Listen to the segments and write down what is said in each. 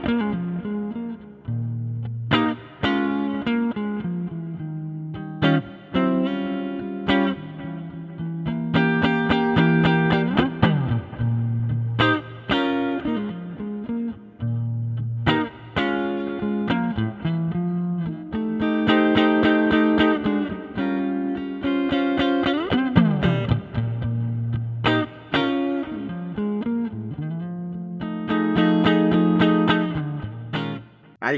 Hey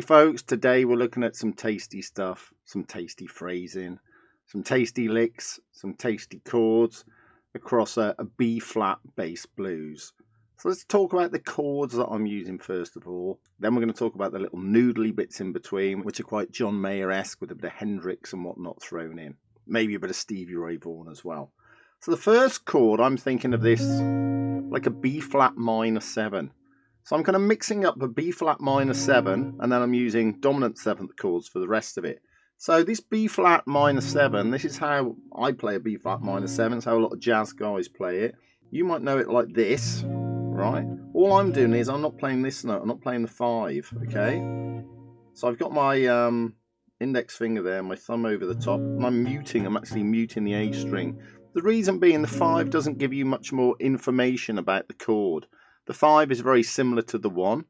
folks, today we're looking at some tasty stuff, some tasty phrasing, some tasty licks, some tasty chords across a B flat bass blues. So let's talk about the chords that I'm using first of all. Then we're going to talk about the little noodly bits in between, which are quite John Mayer-esque with a bit of Hendrix and whatnot thrown in. Maybe a bit of Stevie Ray Vaughan as well. So the first chord, I'm thinking of this like a B flat minor 7. So I'm kind of mixing up the B flat minor 7 and then I'm using dominant 7th chords for the rest of it. So this B flat minor 7, this is how I play a B flat minor 7. It's how a lot of jazz guys play it. You might know it like this, right? All I'm doing is I'm not playing this note, I'm not playing the 5, okay? So I've got my index finger there, my thumb over the top, and I'm actually muting the A string. The reason being the 5 doesn't give you much more information about the chord. The 5 is very similar to the 1.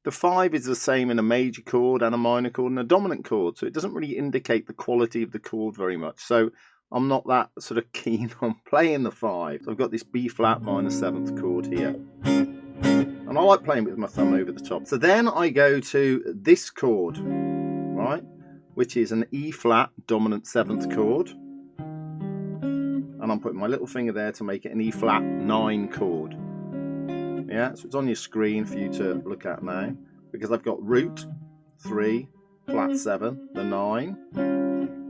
The 5 is the same in a major chord and a minor chord and a dominant chord, so it doesn't really indicate the quality of the chord very much. So I'm not that sort of keen on playing the 5. So I've got this B flat minor 7th chord here. And I like playing with my thumb over the top. So then I go to this chord, right, which is an E flat dominant 7th chord. And I'm putting my little finger there to make it an E flat 9 chord. Yeah, so it's on your screen for you to look at now, because I've got root 3, flat 7, the 9.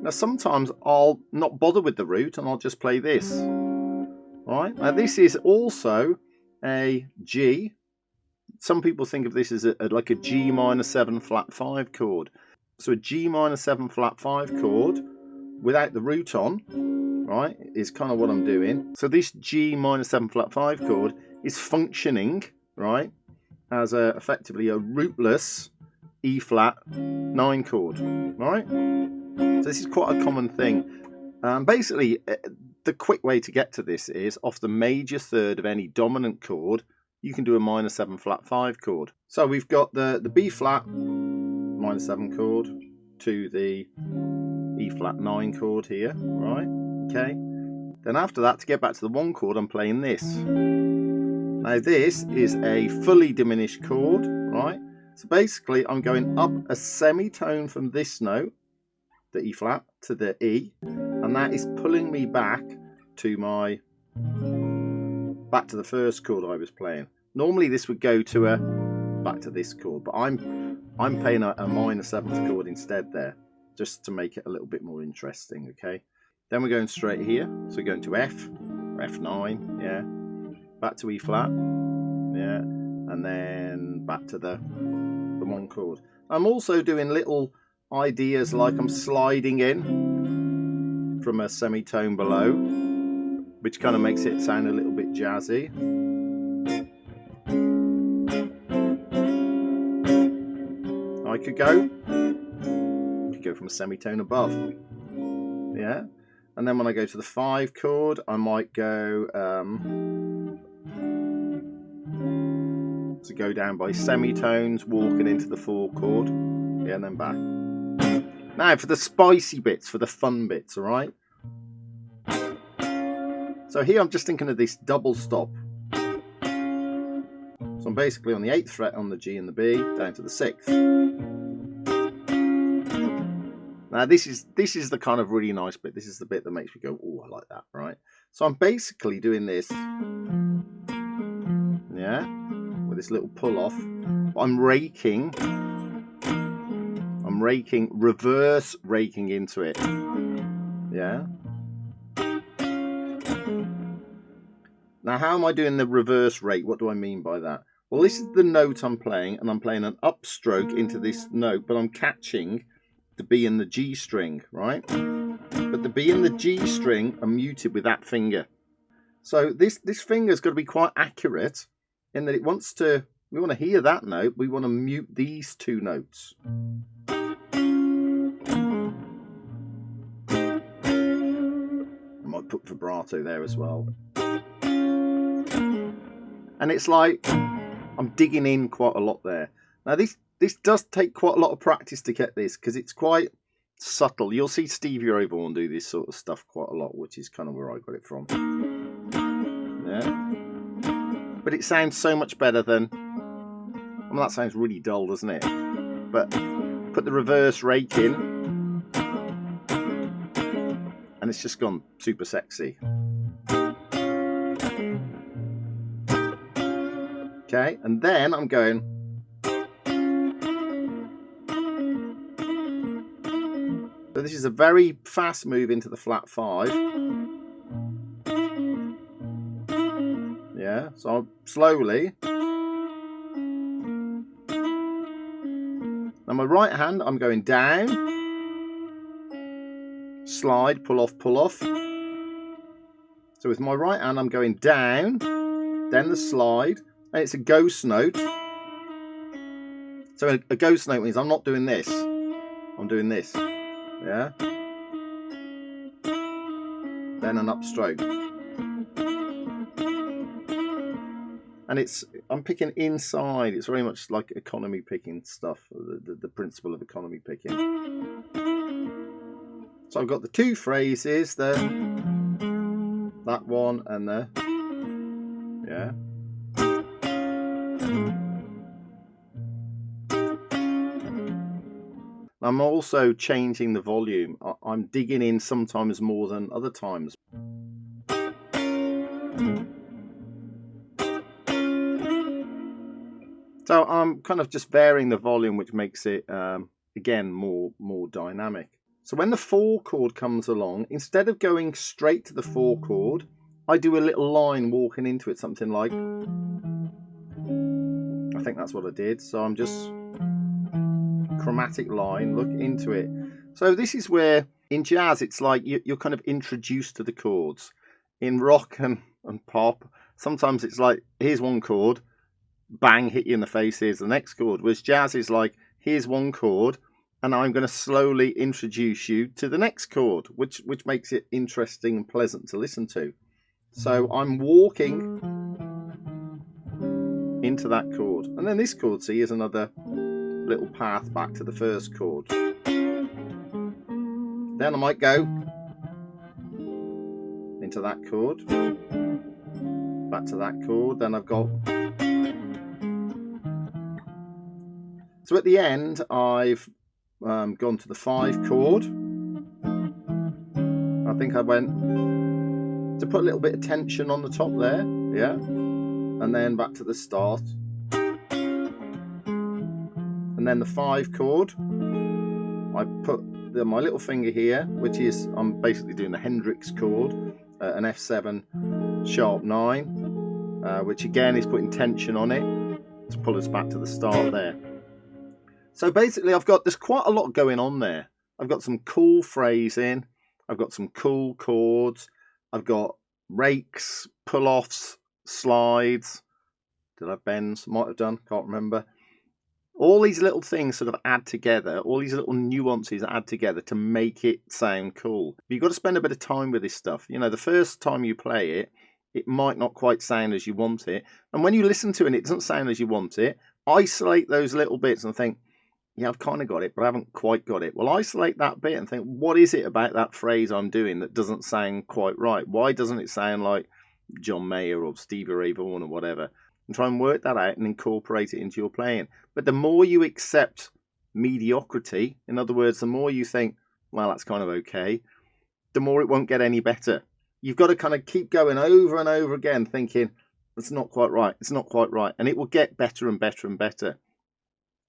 Now sometimes I'll not bother with the root and I'll just play this. Alright, now this is also a G. Some people think of this as like a G minor 7 flat 5 chord. So a G minor 7 flat 5 chord without the root on, right, is kind of what I'm doing. So this G minor 7 flat 5 chord is functioning, right, as effectively a rootless E flat 9 chord, right? So this is quite a common thing. Basically, the quick way to get to this is off the major third of any dominant chord, you can do a minor 7 flat 5 chord. So we've got the B flat minor 7 chord to the E flat 9 chord here, right? Okay. Then after that, to get back to the 1 chord, I'm playing this. Now this is a fully diminished chord, right? So basically I'm going up a semitone from this note, the E flat, to the E, and that is pulling me back to the first chord I was playing. Normally this would go to back to this chord, but I'm playing a minor 7th chord instead there, just to make it a little bit more interesting, okay? Then we're going straight here, so we're going to F, or F9, yeah. Back to E flat, yeah, and then back to the 1 chord. I'm also doing little ideas like I'm sliding in from a semitone below, which kind of makes it sound a little bit jazzy. I could go from a semitone above, yeah, and then when I go to the 5 chord, I might go to go down by semitones, walking into the 4 chord, yeah, and then back. Now for the spicy bits, for the fun bits, all right? So here I'm just thinking of this double stop. So I'm basically on the 8th fret on the G and the B, down to the 6th. Now this is the kind of really nice bit. This is the bit that makes me go, oh, I like that, right? So I'm basically doing this, yeah, with this little pull off. I'm reverse raking into it, yeah. Now how am I doing the reverse rake? What do I mean by that? Well, this is the note I'm playing, and I'm playing an upstroke into this note, but I'm catching the B and the G string, right? But the B and the G string are muted with that finger. So this finger's got to be quite accurate in that it wants to We want to hear that note. We want to mute these two notes. I might put vibrato there as well. And it's like I'm digging in quite a lot there. Now this does take quite a lot of practice to get this, because it's quite subtle. You'll see Stevie Ray Vaughan do this sort of stuff quite a lot, which is kind of where I got it from. Yeah. But it sounds so much better than... I mean, that sounds really dull, doesn't it? But put the reverse rake in, and it's just gone super sexy. Okay, and then I'm going... So this is a very fast move into the flat 5. Yeah, so I'm slowly. Now my right hand, I'm going down, slide, pull off, pull off. So with my right hand, I'm going down, then the slide, and it's a ghost note. So a ghost note means I'm not doing this, I'm doing this. Yeah. Then an upstroke. And I'm picking inside. It's very much like economy picking stuff, the principle of economy picking. So I've got the two phrases, that one and the, yeah. I'm also changing the volume. I'm digging in sometimes more than other times. So I'm kind of just varying the volume, which makes it, again, more dynamic. So when the 4 chord comes along, instead of going straight to the 4 chord, I do a little line walking into it, something like... I think that's what I did. So I'm just... chromatic line, look into it. So this is where in jazz it's like you're kind of introduced to the chords. In rock and pop, sometimes it's like, here's one chord, bang, hit you in the face, here's the next chord. Whereas jazz is like, here's one chord and I'm going to slowly introduce you to the next chord, which makes it interesting and pleasant to listen to. So I'm walking into that chord, and then this chord, see, is another little path back to the first chord. Then I might go into that chord, back to that chord, then I've got... So at the end I've gone to the 5 chord. I think I went to put a little bit of tension on the top there, yeah, and then back to the start. And then the 5 chord, I put my little finger here, which is, I'm basically doing the Hendrix chord, an F7 sharp 9, which again is putting tension on it to pull us back to the start there. So basically there's quite a lot going on there. I've got some cool phrasing, I've got some cool chords, I've got rakes, pull-offs, slides. Did I have bends? Might have done, can't remember. All these little things sort of add together, all these little nuances add together to make it sound cool. But you've got to spend a bit of time with this stuff. You know, the first time you play it, it might not quite sound as you want it. And when you listen to it and it doesn't sound as you want it, isolate those little bits and think, yeah, I've kind of got it, but I haven't quite got it. Well, isolate that bit and think, what is it about that phrase I'm doing that doesn't sound quite right? Why doesn't it sound like John Mayer or Stevie Ray Vaughan or whatever? And try and work that out and incorporate it into your playing. But the more you accept mediocrity, in other words, the more you think, well, that's kind of okay, the more it won't get any better. You've got to kind of keep going over and over again thinking, it's not quite right, it's not quite right. And it will get better and better and better.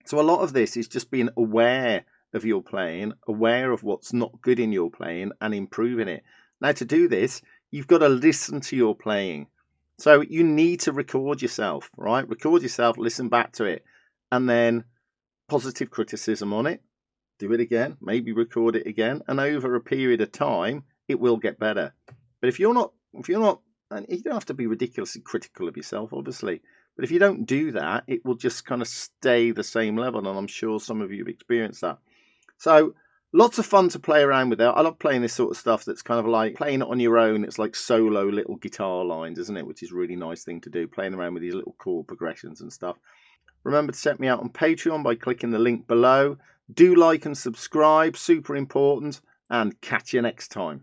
So a lot of this is just being aware of your playing, aware of what's not good in your playing and improving it. Now to do this, you've got to listen to your playing. So you need to record yourself, right? Record yourself, listen back to it, and then positive criticism on it. Do it again, maybe record it again, and over a period of time, it will get better. But if you're not, and you don't have to be ridiculously critical of yourself, obviously, But if you don't do that, it will just kind of stay the same level, and I'm sure some of you have experienced that. So lots of fun to play around with it. I love playing this sort of stuff that's kind of like playing it on your own. It's like solo little guitar lines, isn't it? Which is a really nice thing to do, playing around with these little chord progressions and stuff. Remember to check me out on Patreon by clicking the link below. Do like and subscribe, super important, and catch you next time.